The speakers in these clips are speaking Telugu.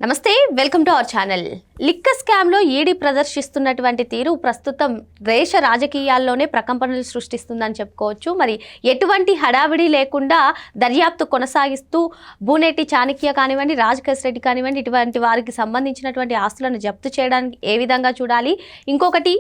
నమస్తే, welcome to our channel. Liquor స్కామ్లో ఈడీ ప్రదర్శిస్తున్నటువంటి తీరు ప్రస్తుతం దేశ రాజకీయాల్లోనే ప్రకంపనలు సృష్టిస్తుందని చెప్పుకోవచ్చు. మరి ఎటువంటి హడావిడి లేకుండా దర్యాప్తు కొనసాగిస్తూ బూనేటి చాణక్య కానివ్వండి, రాజకేశ్ రెడ్డి కానివ్వండి, ఇటువంటి వారికి సంబంధించినటువంటి ఆస్తులను జప్తు చేయడానికి ఏ విధంగా చూడాలి, ఇంకొకటి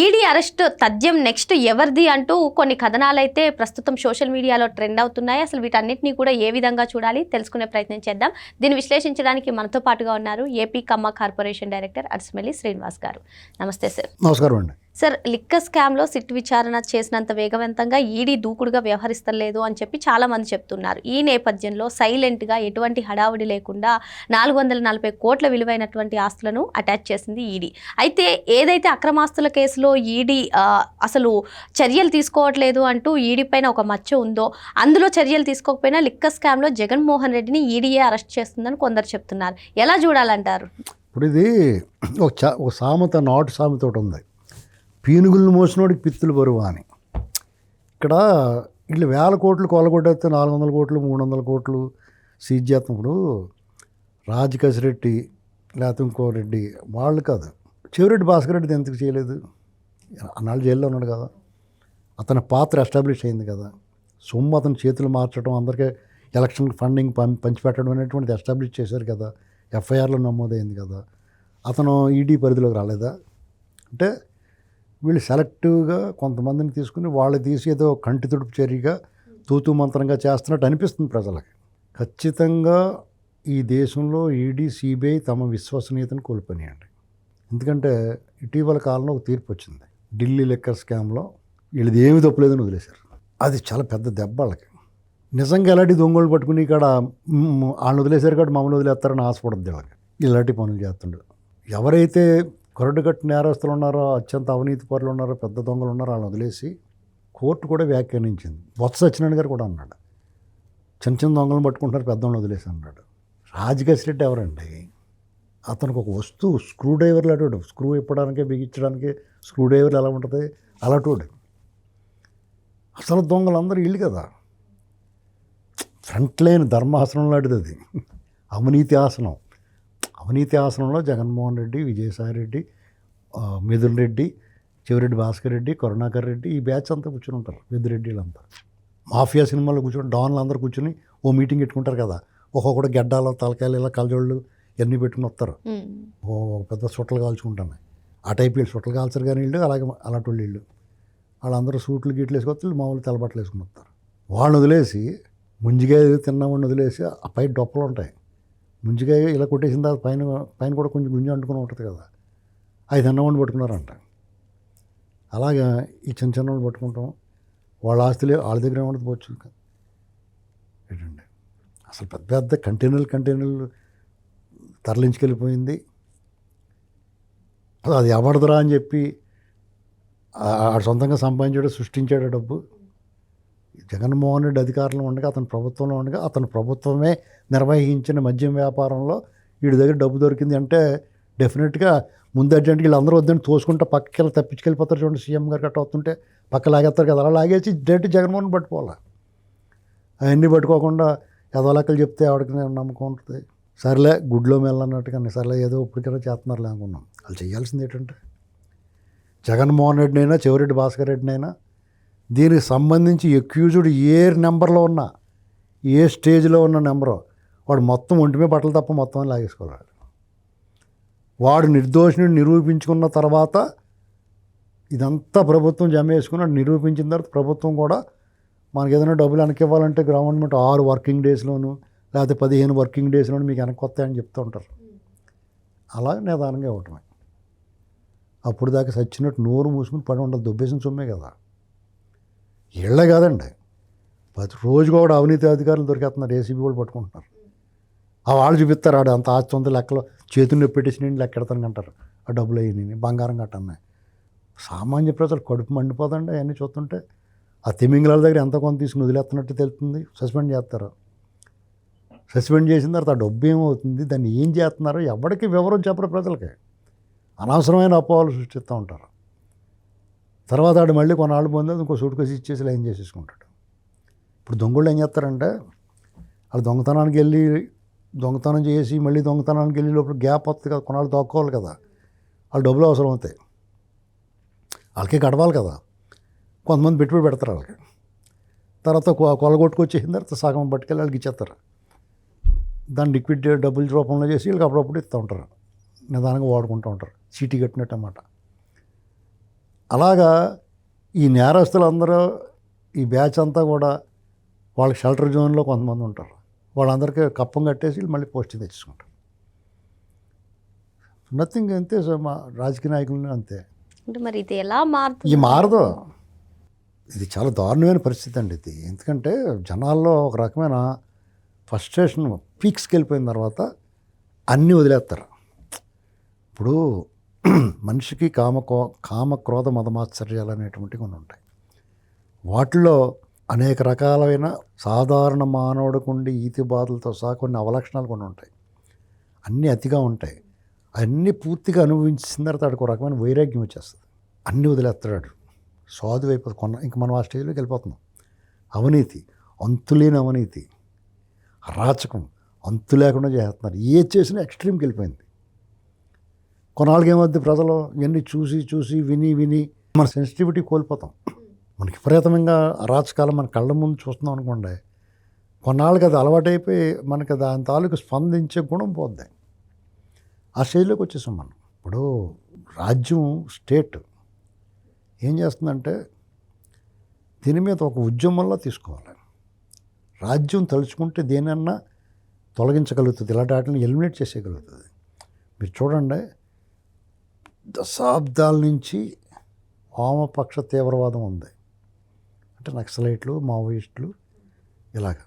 ఈడీ అరెస్ట్ తథ్యం నెక్స్ట్ ఎవరిది అంటూ కొన్ని కథనాలు అయితే ప్రస్తుతం సోషల్ మీడియాలో ట్రెండ్ అవుతున్నాయి. అసలు వీటన్నిటినీ కూడా ఏ విధంగా చూడాలి తెలుసుకునే ప్రయత్నం చేద్దాం. దీన్ని విశ్లేషించడానికి మనతో పాటుగా ఉన్నారు ఏపీ కమ్మ కార్పొరేషన్ డైరెక్టర్ అడిసిమెల్లి శ్రీనివాస్ గారు. నమస్తే సార్. నమస్కారం అండి. సార్, లిక్కర్ స్కామ్లో సిట్ విచారణ చేసినంత వేగవంతంగా ఈడీ దూకుడుగా వ్యవహరిస్తలేదు అని చెప్పి చాలామంది చెప్తున్నారు. ఈ నేపథ్యంలో సైలెంట్గా ఎటువంటి హడావుడి లేకుండా 440 కోట్ల విలువైనటువంటి ఆస్తులను అటాచ్ చేసింది ఈడీ. అయితే ఏదైతే అక్రమాస్తుల కేసులో ఈడీ అసలు చర్యలు తీసుకోవట్లేదు అంటూ ఈడీ పైన ఒక మచ్చ ఉందో, అందులో చర్యలు తీసుకోకపోయినా లిక్కర్ స్కామ్లో జగన్మోహన్ రెడ్డిని ఈడీఏ అరెస్ట్ చేస్తుందని కొందరు చెప్తున్నారు. ఎలా చూడాలంటారు? ఇప్పుడు ఇది ఒక సామెత, నాటు సామెత ఒకటి ఉంది, పీనుగులు మోసినోడికి పిత్తులు బరువు అని. ఇక్కడ వీళ్ళు 1000 కోట్లు కొలగొట్టేస్తే 400 కోట్లు 300 కోట్లు సీజ్ చేస్తున్నప్పుడు రాజకేశ్ రెడ్డి లేకపోతే ఇంకో రెడ్డి వాళ్ళు కాదు, చెవిరెడ్డి భాస్కర్ రెడ్డి ఎందుకు చేయలేదు? అన్నాళ్ళు జైల్లో ఉన్నాడు కదా, అతని పాత్ర ఎస్టాబ్లిష్ అయింది కదా, సొమ్ము అతని చేతులు మార్చడం, అందరికీ ఎలక్షన్ ఫండింగ్ పంచిపెట్టడం అనేటువంటిది ఎస్టాబ్లిష్ చేశారు కదా, ఎఫ్ఐఆర్లో నమోదైంది కదా, అతను ఈడీ పరిధిలోకి రాలేదా? అంటే వీళ్ళు సెలెక్టివ్గా కొంతమందిని తీసుకుని వాళ్ళు తీసి ఏదో కంటి తుడుపు చర్యగా తూతూ మంత్రంగా చేస్తున్నట్టు అనిపిస్తుంది ప్రజలకి. ఖచ్చితంగా ఈ దేశంలో ఈడీ, సిబిఐ తమ విశ్వసనీయతను కోల్పోయాయండి. ఎందుకంటే ఇటీవల కాలంలో ఒక తీర్పు వచ్చింది, ఢిల్లీ లిక్కర్ స్కామ్లో వీళ్ళది ఏమి తప్పులేదని వదిలేశారు. అది చాలా పెద్ద దెబ్బ వాళ్ళకి. నిజంగా ఎలాంటి దొంగలు పట్టుకుని ఇక్కడ వాళ్ళని వదిలేశారు కాబట్టి మమ్మల్ని వదిలేస్తారని ఆశపడద్దు వాళ్ళకి. ఇలాంటి పనులు చేస్తుండే ఎవరైతే కరడుగట్టు నేరస్తులు ఉన్నారో, అత్యంత అవినీతి పరులు ఉన్నారో, పెద్ద దొంగలు ఉన్నారో వాళ్ళని వదిలేసి కోర్టు కూడా వ్యాఖ్యానించింది. బొత్స సత్యనారాయణ గారు కూడా అన్నాడు, చిన్న చిన్న దొంగలను పట్టుకుంటున్నారు, పెద్దోళ్ళని వదిలేసి అన్నాడు. రాజకేశ్ రెడ్డి ఎవరండి? అతనికి ఒక వస్తువు, స్క్రూ డ్రైవర్లు అటు, స్క్రూ ఇప్పడానికి బిగించడానికి స్క్రూ డ్రైవర్లు ఎలా ఉంటుంది అలాంటి. అసలు దొంగలు వీళ్ళు కదా. ఫ్రంట్ లైన్ ధర్మాసనం లాంటిది అది, అవినీతి ఆసనం. అవినీతి ఆసనంలో జగన్మోహన్ రెడ్డి, విజయసాయి రెడ్డి, మిథున్ రెడ్డి, చెవిరెడ్డి భాస్కర్ రెడ్డి, కరుణాకర్ రెడ్డి, ఈ బ్యాచ్ అంతా కూర్చుని ఉంటారు. పెద్దిరెడ్డిలంతా మాఫియా సినిమాలో కూర్చొని డాన్లు అందరూ కూర్చొని ఓ మీటింగ్ పెట్టుకుంటారు కదా, ఒక్కొక్కటి గడ్డాలు, తలకాయలు, ఇలా కలజోళ్ళు ఇవన్నీ పెట్టుకుని వస్తారు. ఓ పెద్ద సుట్టలు కాల్చుకుంటాను. ఆ టైప్ వీళ్ళు సుట్టలు కాల్చరు కానీ వీళ్ళు అలాగే అలాంటి వీళ్ళు వాళ్ళందరూ సూట్లు గీట్లు వేసుకొస్తారు, మామూలు తెల్లబట్టలు వేసుకుని వస్తారు. వాళ్ళని వదిలేసి ముంజిగాయ తిన్నామని వదిలేసి ఆ పై డొప్పలు ఉంటాయి, ముంజిగాయ ఇలా కొట్టేసిన తర్వాత పైన కూడా కొంచెం గుంజి అంటుకుని ఉంటుంది కదా, అవి తిన్నవాడిని పట్టుకున్నారంట. అలాగా ఈ చిన్న చిన్నవాళ్ళు పట్టుకుంటాం, వాళ్ళ ఆస్తులే వాళ్ళ దగ్గర ఏమన్నది పోవచ్చు ఏంటండి. అసలు పెద్ద పెద్ద కంటైనర్లు తరలించుకెళ్ళిపోయింది. అది ఎవరిదిరా అని చెప్పి ఆడు సొంతంగా సంపాదించాడు, సృష్టించాడు డబ్బు. జగన్మోహన్ రెడ్డి అధికారంలో ఉండగా, అతని ప్రభుత్వంలో ఉండగా, అతని ప్రభుత్వమే నిర్వహించిన మద్యం వ్యాపారంలో వీడి దగ్గర డబ్బు దొరికింది అంటే డెఫినెట్గా ముందు అర్జెంట్గా వీళ్ళందరూ వద్దని తోసుకుంటే పక్కకి తప్పించుకెళ్ళిపోతారు. చూడండి, సీఎం గారు కట్ట వస్తుంటే పక్క లాగేస్తారు కదా, అలా లాగేసి డైరెక్ట్ జగన్మోహన్ పట్టుకోవాలి. అవన్నీ పట్టుకోకుండా ఏదో లెక్కలు చెప్తే ఆవిడకి నేను నమ్మకం ఉంటుంది. సర్లే గుడ్లో మెల్లన్నట్టుగా సర్లే ఏదో ఇప్పటికైనా చేస్తున్నారులే అనుకున్నాం. వాళ్ళు చేయాల్సింది ఏంటంటే జగన్మోహన్ రెడ్డినైనా చెవిరెడ్డి భాస్కర్ రెడ్డినైనా దీనికి సంబంధించి అక్యూజ్డ్ ఏ నెంబర్లో ఉన్నా, ఏ స్టేజ్లో ఉన్న నెంబరో వాడు మొత్తం ఒంటిమే బట్టలు తప్ప మొత్తం లాగేసుకోవాలి. వాడు నిర్దోషిని నిరూపించుకున్న తర్వాత ఇదంతా ప్రభుత్వం జమ వేసుకుని నిరూపించిన తర్వాత ప్రభుత్వం కూడా మనకి ఏదైనా డబ్బులు వెనక్కి ఇవ్వాలంటే గవర్నమెంట్ 6 వర్కింగ్ డేస్లోను లేకపోతే 15 వర్కింగ్ డేస్లోను మీకు వెనక్కి వస్తాయని చెప్తూ ఉంటారు. అలాగే నిదానంగా ఇవ్వటమే. అప్పుడు దాకా సచ్చినట్టు నోరు మూసుకుని పడి ఉండదు, దుబ్బేసిన సొమ్మే కదా. ఇళ్ళే కాదండి, ప్రతి రోజుగా కూడా అవినీతి అధికారులు దొరికేస్తున్నారు, ఏసీబీ వాళ్ళు పట్టుకుంటున్నారు. ఆ వాళ్ళు చూపిస్తారు, ఆడు అంత ఆస్తి ఉంది లెక్కలో చేతులు నొప్పి పెట్టేసి నేను లెక్కెడతాను అంటారు. ఆ డబ్బులు అయ్యి బంగారం కట్టన్నాయి. సామాన్య ప్రజలు కడుపు మండిపోదండి అవన్నీ చూస్తుంటే. ఆ తిమింగళాల దగ్గర ఎంత కొంత తీసుకుని వదిలేస్తున్నట్టు తెలుస్తుంది, సస్పెండ్ చేస్తారు. సస్పెండ్ చేసిన తర్వాత ఆ డబ్బు ఏమవుతుంది, దాన్ని ఏం చేస్తున్నారో ఎవరికి వివరం చెప్పరు ప్రజలకి. అనవసరమైన అపోహలు సృష్టిస్తూ ఉంటారు. తర్వాత ఆడు మళ్ళీ కొన్నాళ్ళు పొందేది ఇంకో సూట్ కేసు ఇచ్చేసి లైన్ చేసేసుకుంటాడు. ఇప్పుడు దొంగళ్ళు ఏం చేస్తారంటే వాళ్ళు దొంగతనానికి వెళ్ళి దొంగతనం చేసి మళ్ళీ దొంగతనానికి వెళ్ళే లోపల గ్యాప్ వస్తుంది కదా, కొన్నాళ్ళు తోక్కోవాలి కదా, వాళ్ళు డబ్బులు అవసరం అవుతాయి, వాళ్ళకి గడవాలి కదా, కొంతమంది పెట్టుబడి పెడతారు వాళ్ళకి, తర్వాత కొలగొట్టుకొచ్చేసిన తర్వాత సగం పట్టుకెళ్ళి వాళ్ళకి ఇచ్చేస్తారు, దాన్ని లిక్విడ్ డబ్బుల రూపంలో చేసి వీళ్ళకి అప్పుడప్పుడు ఇస్తూ ఉంటారు, నిదానంగా వాడుకుంటూ ఉంటారు, చీటీ కట్టినట్టు అన్నమాట. అలాగా ఈ నేరస్తులందరూ ఈ బ్యాచ్ అంతా కూడా వాళ్ళకి షెల్టర్ జోన్లో కొంతమంది ఉంటారు, వాళ్ళందరికీ కప్పం కట్టేసి మళ్ళీ పోస్టింగ్ తెచ్చుకుంటారు. నథింగ్ అంతే. సో మా రాజకీయ నాయకులు అంతే. అంటే మరి ఇది ఎలా మారుతుంది? ఈ మారదు, ఇది చాలా దారుణమైన పరిస్థితి అండి ఇది. ఎందుకంటే జనాల్లో ఒక రకమైన ఫ్రస్ట్రేషన్ పీక్స్కి వెళ్ళిపోయిన తర్వాత అన్నీ వదిలేస్తారు. ఇప్పుడు మనిషికి కామ క్రోధ మదమాత్సర్యాలు అనేటువంటివి కొన్ని ఉంటాయి. వాటిలో అనేక రకాలైన సాధారణ మానవుడికి ఉండి ఈతి బాధలతో సహా కొన్ని అవలక్షణాలు కొన్ని ఉంటాయి, అన్నీ అతిగా ఉంటాయి. అన్నీ పూర్తిగా అనుభవించిన తర్వాత వాడికి ఒక రకమైన వైరాగ్యం వచ్చేస్తుంది, అన్నీ వదిలేస్తాడు, సాధువు అయిపోతుంది. ఇంక మనం ఆ స్టేజ్లోకి వెళ్ళిపోతున్నాం. అవినీతి, అంతులేని అవినీతి, అరాచకం అంతు లేకుండా చేస్తున్నారు. ఏది చేసినా ఎక్స్ట్రీమ్కి వెళ్ళిపోయింది. కొన్నాళ్ళకి ఏమవుద్ది, ప్రజలు ఇవన్నీ చూసి విని మన సెన్సిటివిటీ కోల్పోతాం. మనకి విపరీతంగా అరాచకాలు మన కళ్ళ ముందు చూస్తున్నాం అనుకోండి, కొన్నాళ్ళకి అది అలవాటైపోయి మనకి దాని తాలూకు స్పందించే గుణం పోద్ది. ఆ స్టేజ్లోకి వచ్చేసాం మనం. ఇప్పుడు రాజ్యం, స్టేట్ ఏం చేస్తుందంటే దీని మీద ఒక ఉద్యమంలో తీసుకోవాలి. రాజ్యం తలుచుకుంటే దేనన్నా తొలగించగలుగుతుంది, ఇలాంటి వాటిని ఎలిమినేట్ చేసేయగలుగుతుంది. మీరు చూడండి, దశాబ్దాల నుంచి వామపక్ష తీవ్రవాదం ఉంది. అంటే నక్సలైట్లు, మావోయిస్టులు, ఇలాగ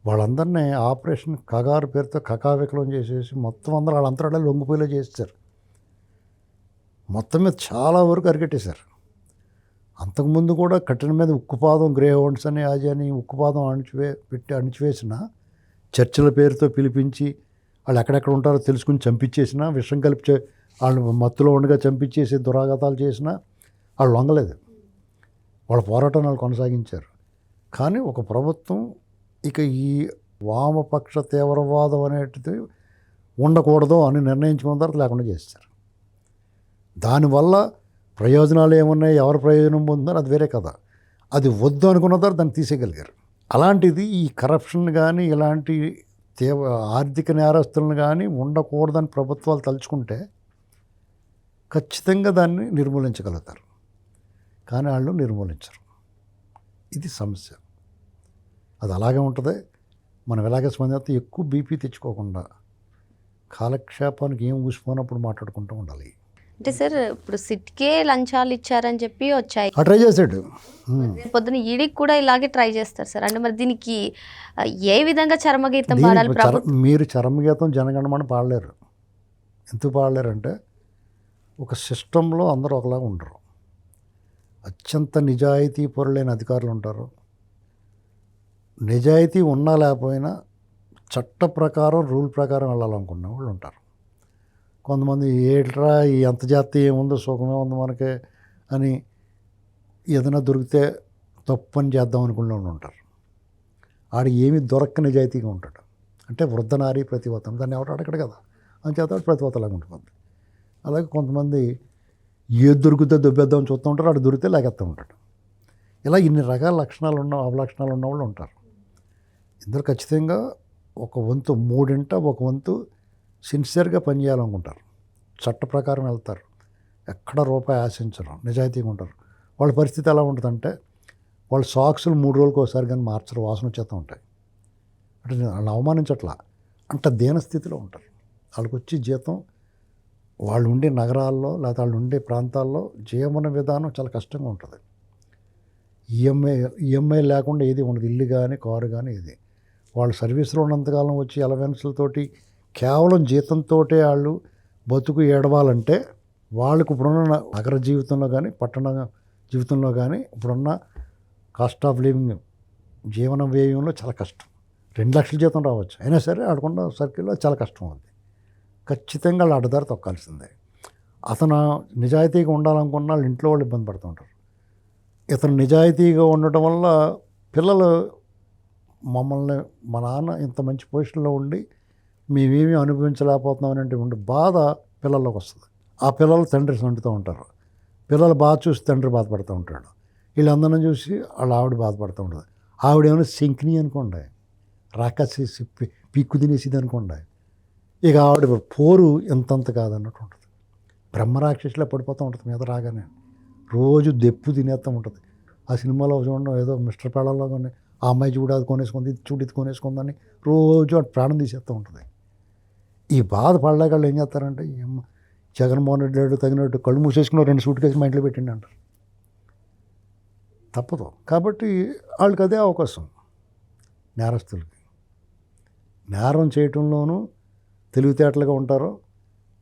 వాళ్ళందరినీ ఆపరేషన్ కగారు పేరుతో కకావికలం చేసేసి మొత్తం అందరూ వాళ్ళంతటా లొంగిపోయేలా చేస్తారు. మొత్తం మీద చాలా వరకు అరికట్టేశారు. అంతకుముందు కూడా కట్టిన మీద ఉక్కుపాదం, గ్రే హౌండ్స్ అని అది అని ఉక్కుపాదం అణిచివేసిన, చర్చల పేరుతో పిలిపించి వాళ్ళు ఎక్కడెక్కడ ఉంటారో తెలుసుకుని చంపించేసిన, విషం కలిపి వాళ్ళు మత్తులో ఉండగా చంపించేసి దురాఘాతాలు చేసిన వాళ్ళు లొంగలేదు. వాళ్ళ పోరాటం వాళ్ళు కొనసాగించారు. కానీ ఒక ప్రభుత్వం ఇక ఈ వామపక్ష తీవ్రవాదం అనేటిది ఉండకూడదు అని నిర్ణయించుకున్న తర్వాత లేకుండా చేస్తారు. దానివల్ల ప్రయోజనాలు ఏమున్నాయి, ఎవరి ప్రయోజనం పొందుతారో అది వేరే కదా. అది వద్దు అనుకున్న తర్వాత దాన్ని తీసేయగలిగారు. అలాంటిది ఈ కరప్షన్ కానీ ఇలాంటి ఆర్థిక నేరస్తులను కానీ ఉండకూడదని ప్రభుత్వాలు తలుచుకుంటే ఖచ్చితంగా దాన్ని నిర్మూలించగలుగుతారు. కానీ వాళ్ళు నిర్మూలించరు. ఇది సమస్య. అది అలాగే ఉంటుంది. మనం ఎలాగే స్పందిస్తే ఎక్కువ బీపీ తెచ్చుకోకుండా కాలక్షేపానికి ఏం ఊసిపోయినప్పుడు మాట్లాడుకుంటూ ఉండాలి. అంటే సార్ ఇప్పుడు సిట్కే లంచాలు ఇచ్చారని చెప్పి వచ్చాయి, ట్రై చేశాడు. పొద్దున ఈడీకి కూడా ఇలాగే ట్రై చేస్తారు సార్. అంటే మరి దీనికి ఏ విధంగా చరమగీతం పాడాలి? మీరు చరమగీతం జనగణమని పాడలేరు. ఎందుకు పాడలేరంటే ఒక సిస్టంలో అందరూ ఒకలాగా ఉండరు. అత్యంత నిజాయితీ పరులైన అధికారులు ఉంటారు. నిజాయితీ ఉన్నా లేకపోయినా చట్ట ప్రకారం, రూల్ ప్రకారం వెళ్ళాలనుకున్న వాళ్ళు ఉంటారు. కొంతమంది ఏట్రా ఈ ఎంత జాతి ఏముందో, సుఖమే ఉంది మనకే అని ఏదైనా దొరికితే తప్పని చేద్దాం అనుకునే వాళ్ళు ఉంటారు. ఆడికి ఏమి దొరక్క నిజాయితీగా ఉంటాడు. అంటే వృద్ధనారీ ప్రతివతం, దాన్ని ఎవరు అడగడు కదా, అని చేత ప్రతివతలాగా ఉంటుంది. అలాగే కొంతమంది ఏది దొరికితే దొబ్బేద్దామని చూస్తూ ఉంటారు, ఆడు దొరికితే లాగేస్తూ ఉంటాడు. ఇలా ఇన్ని రకాల లక్షణాలు ఉన్న అవలక్షణాలు ఉన్న వాళ్ళు ఉంటారు. ఇందులో ఖచ్చితంగా ఒక వంతు, మూడింట ఒక వంతు సిన్సియర్గా పనిచేయాలనుకుంటారు, చట్ట ప్రకారం వెళ్తారు, ఎక్కడ రూపాయి ఆశించరు, నిజాయితీగా ఉంటారు. వాళ్ళ పరిస్థితి ఎలా ఉంటుందంటే వాళ్ళ సాక్సులు 3 రోజులకు ఒకసారి కానీ మార్చరు, వాసన వచ్చేస్తూ ఉంటాయి. అంటే వాళ్ళని అవమానించట్లా, అంత దీనస్థితిలో ఉంటారు. వాళ్ళకి వచ్చి జీతం, వాళ్ళు ఉండే నగరాల్లో లేదా వాళ్ళు ఉండే ప్రాంతాల్లో జీవన విధానం చాలా కష్టంగా ఉంటుంది. ఈఎంఐ లేకుండా ఏది ఉండదు, ఇల్లు కానీ కారు కానీ ఇది. వాళ్ళు సర్వీస్లో ఉన్నంతకాలం వచ్చి అలవెన్స్లతోటి కేవలం జీతంతో వాళ్ళు బతుకు ఏడవాలంటే వాళ్ళకు ఇప్పుడున్న నగర జీవితంలో కానీ పట్టణ జీవితంలో కానీ ఇప్పుడున్న కాస్ట్ ఆఫ్ లివింగ్, జీవన వ్యయంలో చాలా కష్టం. 2 లక్షల జీతం రావచ్చు, అయినా సరే ఆడుకున్న సర్కిల్లో చాలా కష్టం ఉంది. ఖచ్చితంగా వాళ్ళు అడ్డదారి తొక్కాల్సిందే. అతను నిజాయితీగా ఉండాలనుకున్న వాళ్ళు ఇంట్లో వాళ్ళు ఇబ్బంది పడుతుంటారు. ఇతను నిజాయితీగా ఉండటం వల్ల పిల్లలు మమ్మల్ని, మా నాన్న ఇంత మంచి పొజిషన్లో ఉండి మేమేమీ అనుభవించలేకపోతున్నాం అంటే ఉండే బాధ పిల్లల్లోకి వస్తుంది. ఆ పిల్లలు తండ్రి సండుతూ ఉంటారు. పిల్లలు బాధ చూసి తండ్రి బాధపడుతూ ఉంటాడు. వీళ్ళందరినీ చూసి వాళ్ళ ఆవిడ బాధపడుతూ ఉంటుంది. ఆవిడేమైనా శంకిని అనుకోండి, రాకసి పీక్కు తినేసిది అనుకోండి, ఇక ఆవిడ పోరు ఎంతంత కాదన్నట్టు ఉంటుంది. బ్రహ్మరాక్షసులా పడిపోతూ ఉంటుంది మీద రాగానే, రోజు దెప్పు తినేస్తూ ఉంటుంది. ఆ సినిమాలో చూడడం ఏదో మిస్టర్ పేడల్లో కానీ ఆ అమ్మాయి చూడు అది కొనేసుకుంది, ఇది చూడు ఇది కొనేసుకుందని రోజు అటు ప్రాణం తీసేస్తూ ఉంటుంది. ఈ బాధ పడలేక వాళ్ళు ఏం చేస్తారంటే, జగన్మోహన్ రెడ్డి గారు తగినట్టు కళ్ళు మూసేసుకున్న 2 సూట్ కేసు మా ఇంట్లో పెట్టిండి అంటారు. తప్పదు. కాబట్టి వాళ్ళకి అదే అవకాశం. నేరస్తులకి నేరం చేయటంలోనూ తెలివితేటలుగా ఉంటారు,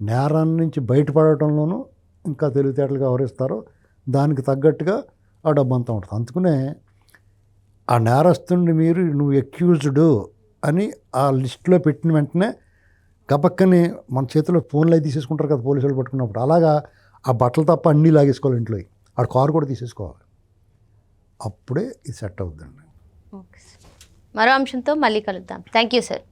నేరాన్ని నుంచి బయటపడటంలోనూ ఇంకా తెలివితేటలుగా వ్యవహరిస్తారు. దానికి తగ్గట్టుగా ఆ డబ్బు అంతా ఉంటుంది. అందుకనే ఆ నేరస్తుడిని మీరు నువ్వు ఎక్యూజ్డ్ అని ఆ లిస్టులో పెట్టిన వెంటనే గబక్కని మన చేతిలో ఫోన్లు అవి తీసేసుకుంటారు కదా పోలీసులు పట్టుకున్నప్పుడు, అలాగా ఆ బట్టలు తప్ప అన్నీ లాగేసుకోవాలి ఇంట్లో. ఆ కారు కూడా తీసేసుకోవాలి. అప్పుడే ఇది సెట్ అవుతుందండి. Okay sir. మరో అంశంతో మళ్ళీ కలుద్దాం. Thank you sir.